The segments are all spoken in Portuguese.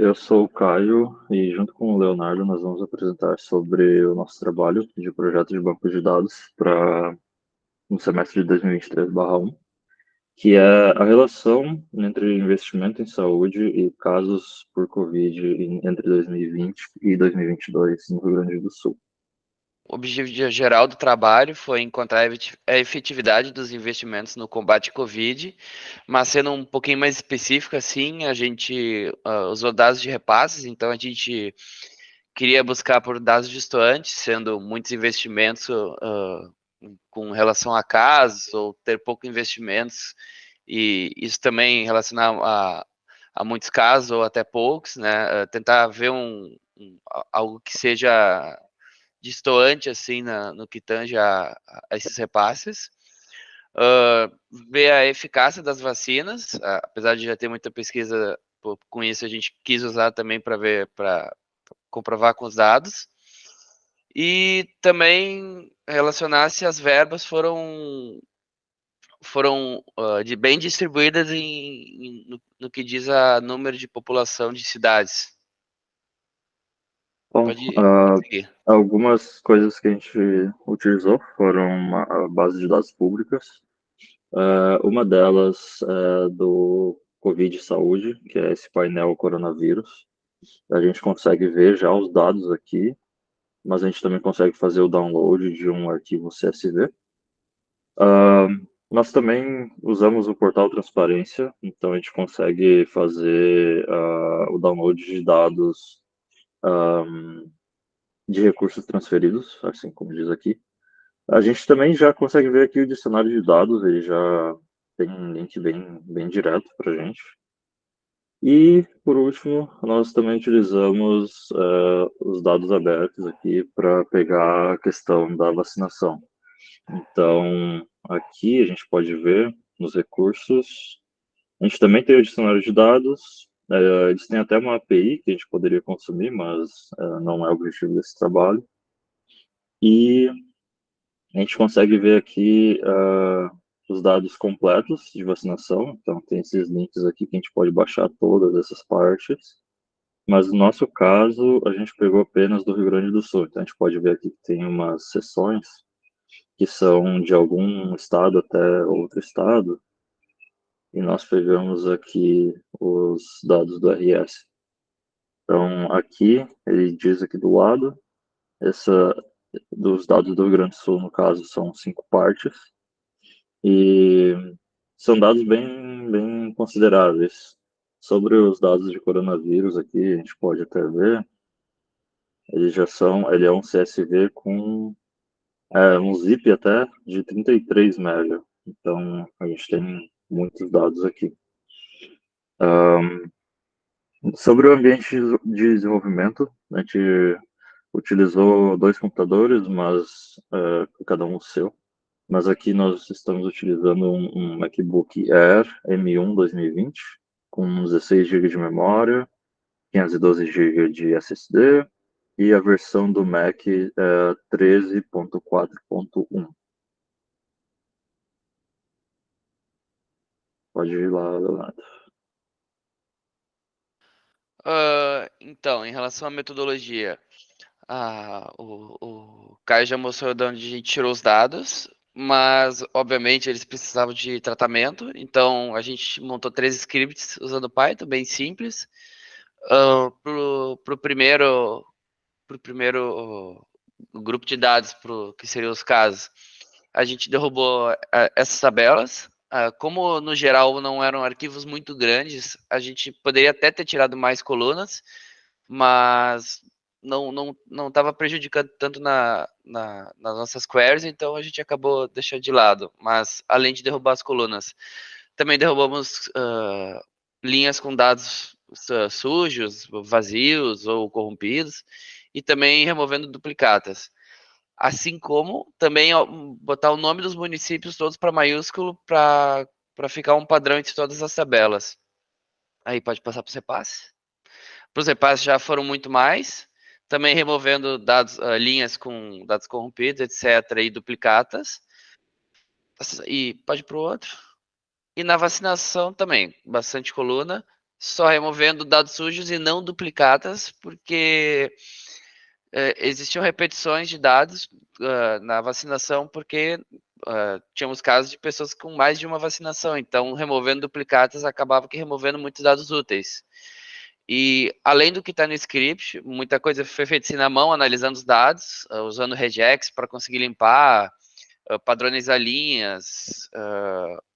Eu sou o Caio e junto com o Leonardo nós vamos apresentar sobre o nosso trabalho de projeto de banco de dados para no semestre de 2023/1, que é a relação entre investimento em saúde e casos por Covid entre 2020 e 2022 no Rio Grande do Sul. O objetivo geral do trabalho foi encontrar a efetividade dos investimentos no combate à Covid, mas sendo um pouquinho mais específico, assim, a gente usou dados de repasses, então a gente queria buscar por dados distantes, sendo muitos investimentos com relação a casos, ou ter pouco investimentos, e isso também relacionar a muitos casos, ou até poucos, né? Tentar ver algo que seja distoante assim no que tange a esses repasses. Ver a eficácia das vacinas, apesar de já ter muita pesquisa com isso, a gente quis usar também para ver, para comprovar com os dados. E também relacionar se as verbas foram bem distribuídas no que diz a número de população de cidades. Bom, Pode seguir. algumas coisas que a gente utilizou foram uma base de dados públicas. Uma delas é do Covid Saúde, que é esse painel coronavírus. A gente consegue ver já os dados aqui, mas a gente também consegue fazer o download de um arquivo CSV. Ah, Nós também usamos o portal Transparência, então a gente consegue fazer o download de dados ah, de recursos transferidos, assim como diz aqui. A gente também já consegue ver aqui o dicionário de dados, ele já tem um link bem direto para a gente. E, por último, nós também utilizamos os dados abertos aqui para pegar a questão da vacinação. Então, aqui a gente pode ver nos recursos, a gente também tem o dicionário de dados, eles têm até uma API que a gente poderia consumir, mas não é o objetivo desse trabalho. E a gente consegue ver aqui os dados completos de vacinação, então tem esses links aqui que a gente pode baixar todas essas partes. Mas no nosso caso, a gente pegou apenas do Rio Grande do Sul. Então a gente pode ver aqui que tem umas seções que são de algum estado até outro estado, e nós pegamos aqui os dados do RS. Então aqui, ele diz aqui do lado, essa, dos dados do Rio Grande do Sul, no caso, são 5 partes, e são dados bem consideráveis. Sobre os dados de coronavírus aqui, a gente pode até ver, ele é um CSV com um zip até de 33 MB. Então, a gente tem muitos dados aqui. Sobre o ambiente de desenvolvimento, a gente utilizou dois computadores, mas cada um o seu. Mas aqui nós estamos utilizando um MacBook Air M1 2020, com 16 GB de memória, 512 GB de SSD, e a versão do Mac é 13.4.1. Pode ir lá, Leonardo. Então, em relação à metodologia, o Caio já mostrou de onde a gente tirou os dados, mas obviamente eles precisavam de tratamento, então a gente montou 3 scripts usando Python, bem simples. Pro primeiro grupo de dados, que seriam os casos, a gente derrubou essas tabelas. Como no geral não eram arquivos muito grandes, a gente poderia até ter tirado mais colunas, mas não estava prejudicando tanto nas nossas queries, então a gente acabou deixando de lado. Mas além de derrubar as colunas, também derrubamos linhas com dados sujos, vazios ou corrompidos, e também removendo duplicatas. Assim como também botar o nome dos municípios todos para maiúsculo para ficar um padrão entre todas as tabelas. Aí pode passar para o repasse. Para os repasses já foram muito mais, também removendo dados, linhas com dados corrompidos, etc., e duplicatas. E pode ir para o outro. E na vacinação também, bastante coluna, só removendo dados sujos e não duplicatas, porque existiam repetições de dados na vacinação, porque tínhamos casos de pessoas com mais de uma vacinação, então removendo duplicatas acabava que removendo muitos dados úteis. E além do que está no script, muita coisa foi feita assim na mão, analisando os dados, usando regex para conseguir limpar, padronizar linhas.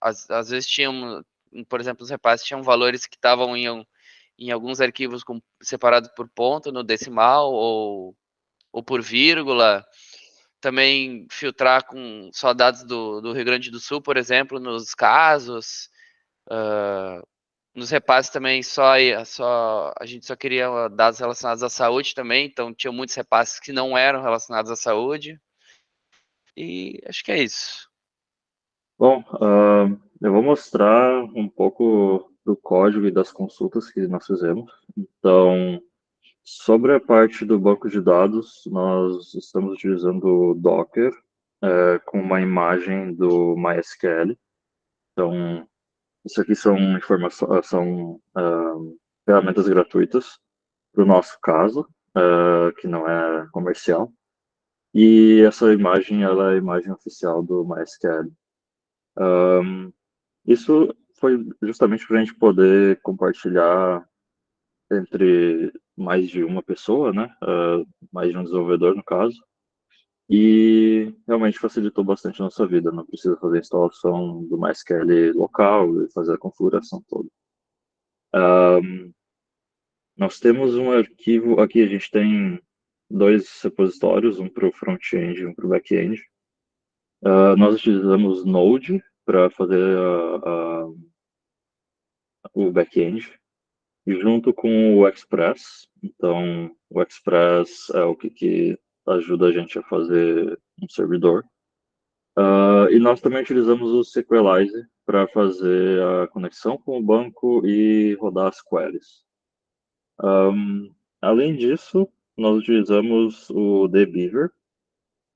Às vezes tinham, por exemplo, os repasses tinham valores que estavam em alguns arquivos separados por ponto no decimal ou por vírgula. Também filtrar com só dados do Rio Grande do Sul, por exemplo, nos casos. Nos repasses também a gente só queria dados relacionados à saúde também, então tinha muitos repasses que não eram relacionados à saúde. E acho que é isso. Bom, eu vou mostrar um pouco do código e das consultas que nós fizemos. Então, sobre a parte do banco de dados, nós estamos utilizando o Docker com uma imagem do MySQL. Então, isso aqui são informações, são ferramentas gratuitas para o nosso caso, que não é comercial. E essa imagem, ela é a imagem oficial do MySQL. Isso foi justamente para a gente poder compartilhar entre mais de uma pessoa, né? Mais de um desenvolvedor, no caso. E realmente facilitou bastante a nossa vida. Não precisa fazer a instalação do MySQL local e fazer a configuração toda. Nós temos um arquivo, aqui a gente tem dois repositórios, um para o front-end e um para o back-end. Nós utilizamos Node para fazer o back-end, junto com o Express. Então, o Express é o que ajuda a gente a fazer um servidor. E nós também utilizamos o Sequelize para fazer a conexão com o banco e rodar as queries. Além disso, nós utilizamos o dbeaver.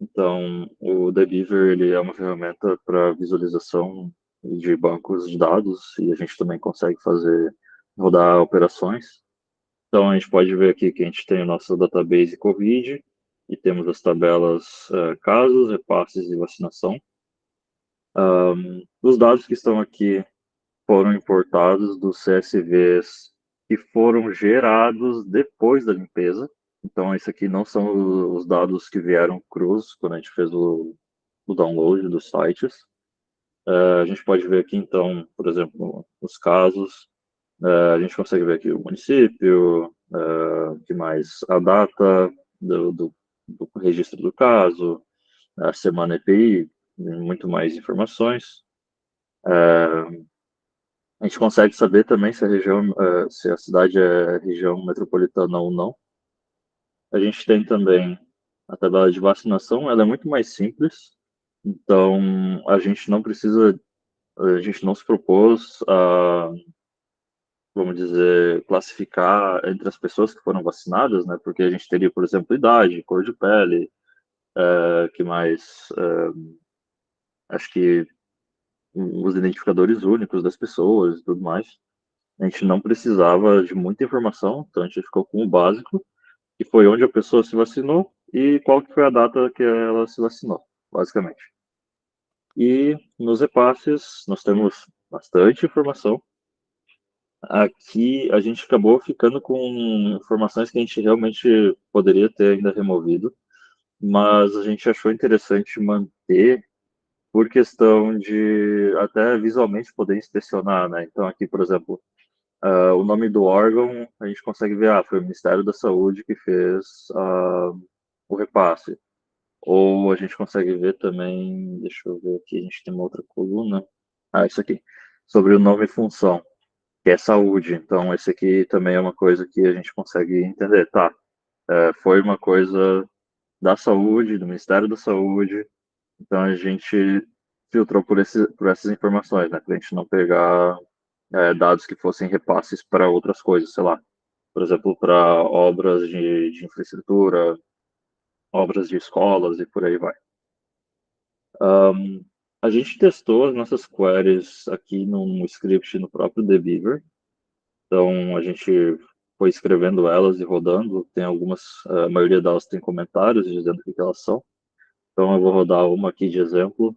Então, o dbeaver ele é uma ferramenta para visualização de bancos de dados e a gente também consegue fazer rodar operações. Então, a gente pode ver aqui que a gente tem o nosso database COVID e temos as tabelas casos, repasses e vacinação. Os dados que estão aqui foram importados dos CSVs que foram gerados depois da limpeza. Então, isso aqui não são os dados que vieram crus quando a gente fez o download dos sites. A gente pode ver aqui, então, por exemplo, os casos. A gente consegue ver aqui o município, que mais? A data do registro do caso, a semana EPI, muito mais informações. A gente consegue saber também se a região, se a cidade é região metropolitana ou não. A gente tem também a tabela de vacinação, ela é muito mais simples. Então, a gente não se propôs a, vamos dizer, classificar entre as pessoas que foram vacinadas, né? Porque a gente teria, por exemplo, idade, cor de pele, que mais, acho que os identificadores únicos das pessoas e tudo mais. A gente não precisava de muita informação, então a gente ficou com o básico, que foi onde a pessoa se vacinou e qual que foi a data que ela se vacinou, basicamente. E nos repasses nós temos bastante informação. Aqui a gente acabou ficando com informações que a gente realmente poderia ter ainda removido, mas a gente achou interessante manter por questão de até visualmente poder inspecionar, né? Então aqui, por exemplo, o nome do órgão, a gente consegue ver, foi o Ministério da Saúde que fez o repasse. Ou a gente consegue ver também, deixa eu ver aqui, a gente tem uma outra coluna. Isso aqui, sobre o nome e função, que é saúde. Então, esse aqui também é uma coisa que a gente consegue entender. Tá, foi uma coisa da saúde, do Ministério da Saúde. Então, a gente filtrou por essas informações, né? Para a gente não pegar dados que fossem repasses para outras coisas, sei lá, por exemplo, para obras de infraestrutura, obras de escolas e por aí vai. A gente testou as nossas queries aqui num script no próprio dbeaver. Então, a gente foi escrevendo elas e rodando. Tem algumas, a maioria delas tem comentários dizendo o que elas são. Então, eu vou rodar uma aqui de exemplo.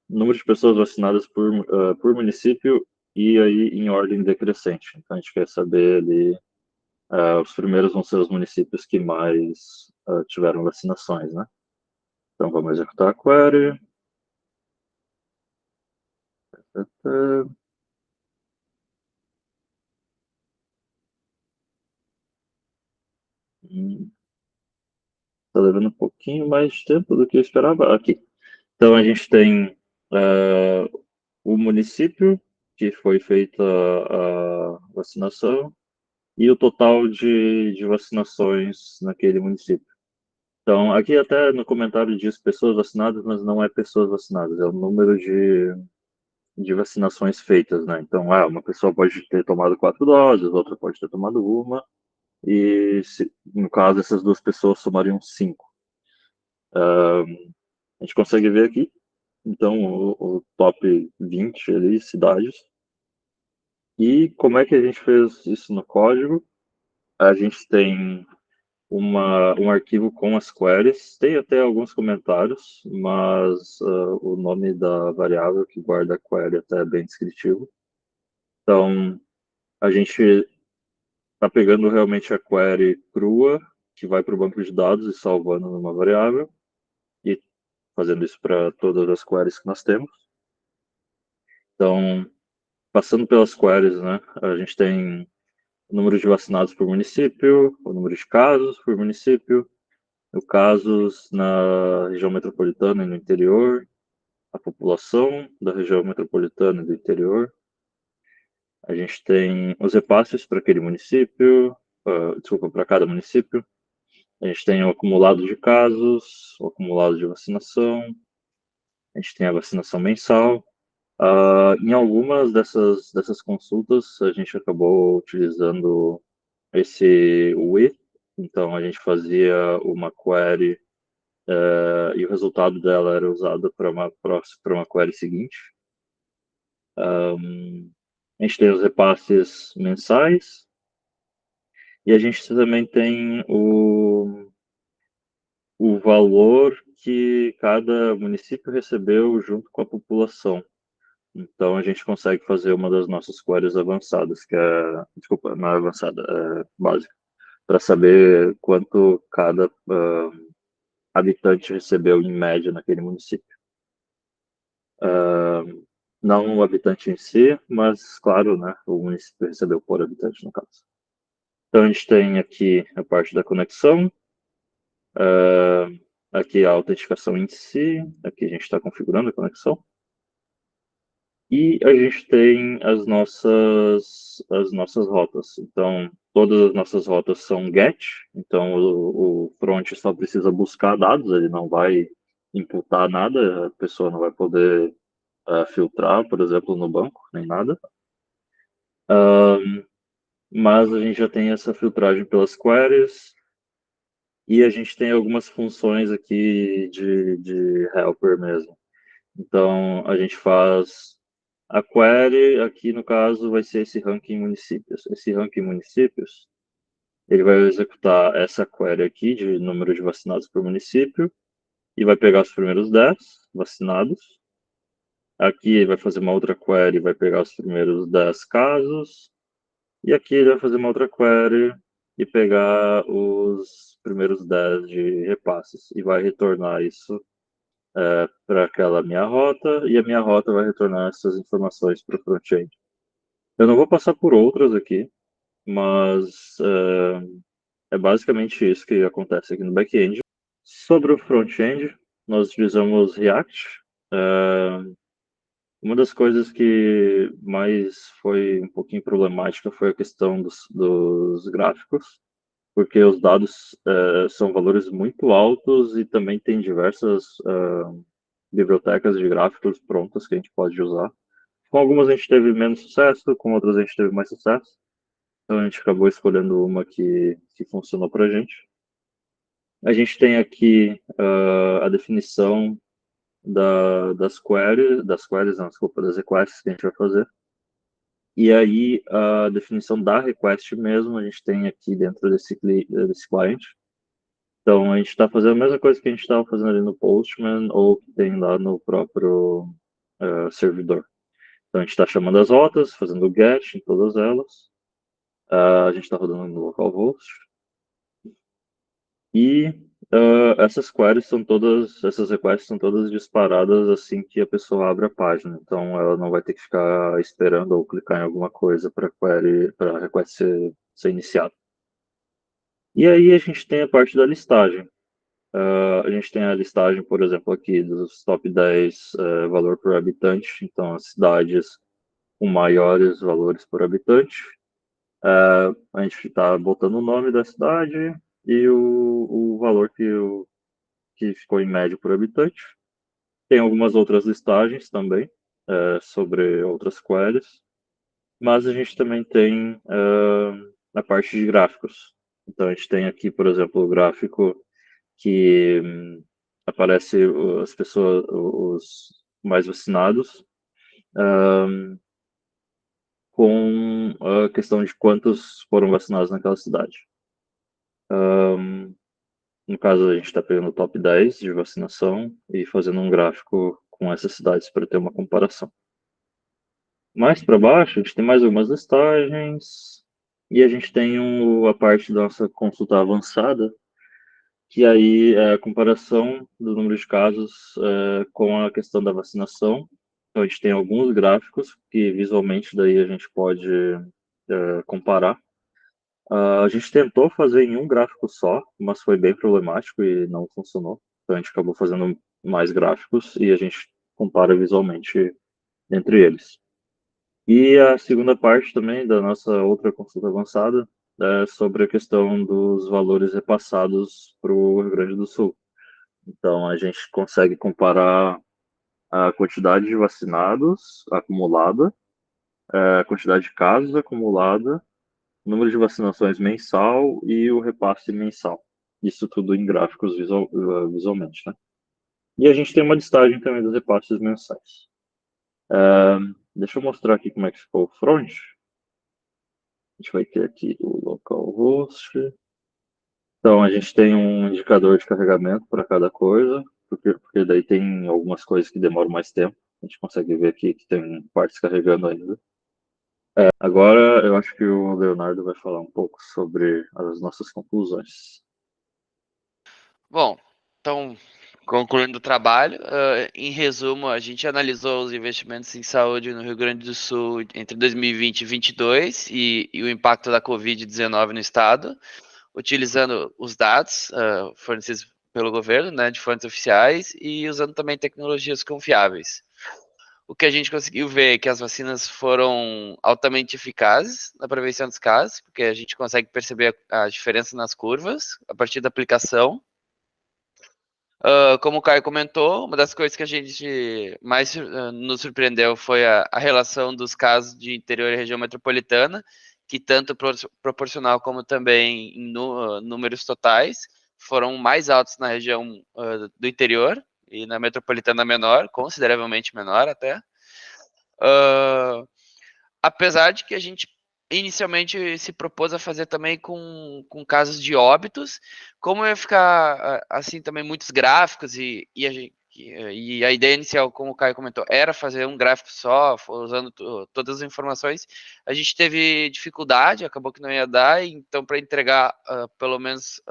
Número de pessoas vacinadas por município e aí em ordem decrescente. Então, a gente quer saber ali, os primeiros vão ser os municípios que mais tiveram vacinações, né? Então, vamos executar a query. Está levando um pouquinho mais de tempo do que eu esperava. Aqui. Então, a gente tem o município que foi feita a vacinação e o total de vacinações naquele município. Então, aqui até no comentário diz pessoas vacinadas, mas não é pessoas vacinadas, é o número de vacinações feitas, né? Então, uma pessoa pode ter tomado 4 doses, outra pode ter tomado uma, e no caso, essas duas pessoas somariam 5. A gente consegue ver aqui, então, o top 20 ali, cidades. E como é que a gente fez isso no código? A gente tem um arquivo com as queries, tem até alguns comentários, mas o nome da variável que guarda a query até é bem descritivo. Então, a gente está pegando realmente a query crua, que vai para o banco de dados e salvando numa variável, e fazendo isso para todas as queries que nós temos. Então, passando pelas queries, né, a gente tem o número de vacinados por município, o número de casos por município, os casos na região metropolitana e no interior, a população da região metropolitana e do interior. A gente tem os repasses para aquele município, desculpa, para cada município. A gente tem o acumulado de casos, o acumulado de vacinação, a gente tem a vacinação mensal. Em algumas dessas consultas, a gente acabou utilizando esse with, então a gente fazia uma query e o resultado dela era usado para uma query seguinte. A gente tem os repasses mensais e a gente também tem o valor que cada município recebeu junto com a população. Então a gente consegue fazer uma das nossas queries avançadas, que é, desculpa, não é avançada, é básica, para saber quanto cada habitante recebeu em média naquele município. Não o habitante em si, mas claro, né, o município recebeu por habitante no caso. Então a gente tem aqui a parte da conexão, aqui a autenticação em si, aqui a gente está configurando a conexão. E a gente tem as nossas rotas. Então, todas as nossas rotas são GET, então o front só precisa buscar dados, ele não vai imputar nada, a pessoa não vai poder filtrar, por exemplo, no banco, nem nada. Mas a gente já tem essa filtragem pelas queries e a gente tem algumas funções aqui de helper mesmo. Então, a gente faz a query, aqui no caso vai ser esse ranking municípios. Esse ranking municípios, ele vai executar essa query aqui de número de vacinados por município e vai pegar os primeiros 10 vacinados. Aqui ele vai fazer uma outra query, vai pegar os primeiros 10 casos. E aqui ele vai fazer uma outra query e pegar os primeiros 10 de repasses e vai retornar isso para aquela minha rota, e a minha rota vai retornar essas informações para o front-end. Eu não vou passar por outras aqui, mas é basicamente isso que acontece aqui no back-end. Sobre o front-end, nós utilizamos React. Uma das coisas que mais foi um pouquinho problemática foi a questão dos gráficos, porque os dados são valores muito altos e também tem diversas bibliotecas de gráficos prontas que a gente pode usar. Com algumas a gente teve menos sucesso, com outras a gente teve mais sucesso. Então a gente acabou escolhendo uma que funcionou para a gente. A gente tem aqui a definição das queries, não, desculpa, das requests que a gente vai fazer. E aí, a definição da request mesmo, a gente tem aqui dentro desse client. Então, a gente está fazendo a mesma coisa que a gente estava fazendo ali no Postman ou que tem lá no próprio servidor. Então, a gente está chamando as rotas, fazendo o get em todas elas. A gente está rodando no localhost. E essas queries são todas, essas requests são todas disparadas assim que a pessoa abre a página. Então, ela não vai ter que ficar esperando ou clicar em alguma coisa para para a request ser iniciada. E aí a gente tem a parte da listagem. A gente tem a listagem, por exemplo, aqui dos top 10 valor por habitante, então as cidades com maiores valores por habitante. A gente está botando o nome da cidade e o valor que ficou em médio por habitante. Tem algumas outras listagens também sobre outras queries, mas a gente também tem a parte de gráficos. Então a gente tem aqui, por exemplo, o gráfico que aparece as pessoas, os mais vacinados, com a questão de quantos foram vacinados naquela cidade. No caso, a gente está pegando o top 10 de vacinação e fazendo um gráfico com essas cidades para ter uma comparação. Mais para baixo, a gente tem mais algumas listagens e a gente tem a parte da nossa consulta avançada, que aí é a comparação do número de casos com a questão da vacinação. Então, a gente tem alguns gráficos que visualmente daí a gente pode comparar. A gente tentou fazer em um gráfico só, mas foi bem problemático e não funcionou. Então, a gente acabou fazendo mais gráficos e a gente compara visualmente entre eles. E a segunda parte também da nossa outra consulta avançada é sobre a questão dos valores repassados para o Rio Grande do Sul. Então, a gente consegue comparar a quantidade de vacinados acumulada, a quantidade de casos acumulada, o número de vacinações mensal e o repasse mensal. Isso tudo em gráficos visualmente, né? E a gente tem uma listagem também dos repasses mensais. Deixa eu mostrar aqui como é que ficou o front. A gente vai ter aqui o localhost. Então, a gente tem um indicador de carregamento para cada coisa, porque daí tem algumas coisas que demoram mais tempo. A gente consegue ver aqui que tem partes carregando ainda. Agora, eu acho que o Leonardo vai falar um pouco sobre as nossas conclusões. Bom, então, concluindo o trabalho, em resumo, a gente analisou os investimentos em saúde no Rio Grande do Sul entre 2020 e 2022 e o impacto da Covid-19 no estado, utilizando os dados fornecidos pelo governo, né, de fontes oficiais, e usando também tecnologias confiáveis. O que a gente conseguiu ver é que as vacinas foram altamente eficazes na prevenção dos casos, porque a gente consegue perceber a diferença nas curvas a partir da aplicação. Como o Caio comentou, uma das coisas que a gente mais nos surpreendeu foi a relação dos casos de interior e região metropolitana, que tanto proporcional como também em números totais foram mais altos na região do interior e na metropolitana menor, consideravelmente menor até. Apesar de que a gente inicialmente se propôs a fazer também com casos de óbitos, como ia ficar assim também muitos gráficos e a ideia inicial, como o Caio comentou, era fazer um gráfico só, usando todas as informações, a gente teve dificuldade, acabou que não ia dar, então para entregar pelo menos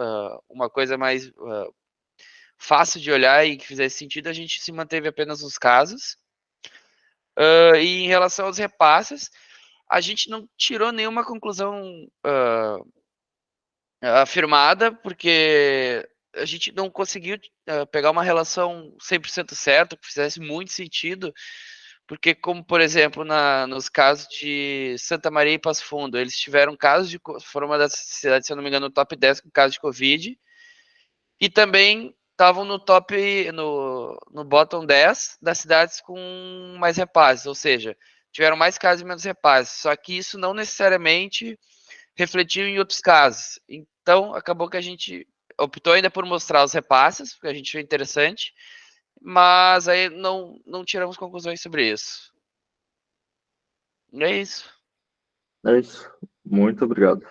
uma coisa mais fácil de olhar e que fizesse sentido, a gente se manteve apenas nos casos. E em relação aos repasses, a gente não tirou nenhuma conclusão afirmada, porque a gente não conseguiu pegar uma relação 100% certa, que fizesse muito sentido, porque como, por exemplo, nos casos de Santa Maria e Passo Fundo, eles tiveram casos foram uma das cidades, se eu não me engano, no top 10 com casos de Covid, e também estavam no bottom 10 das cidades com mais repasses, ou seja, tiveram mais casos e menos repasses. Só que isso não necessariamente refletiu em outros casos. Então, acabou que a gente optou ainda por mostrar os repasses, porque a gente achou interessante, mas aí não tiramos conclusões sobre isso. É isso. É isso. Muito obrigado.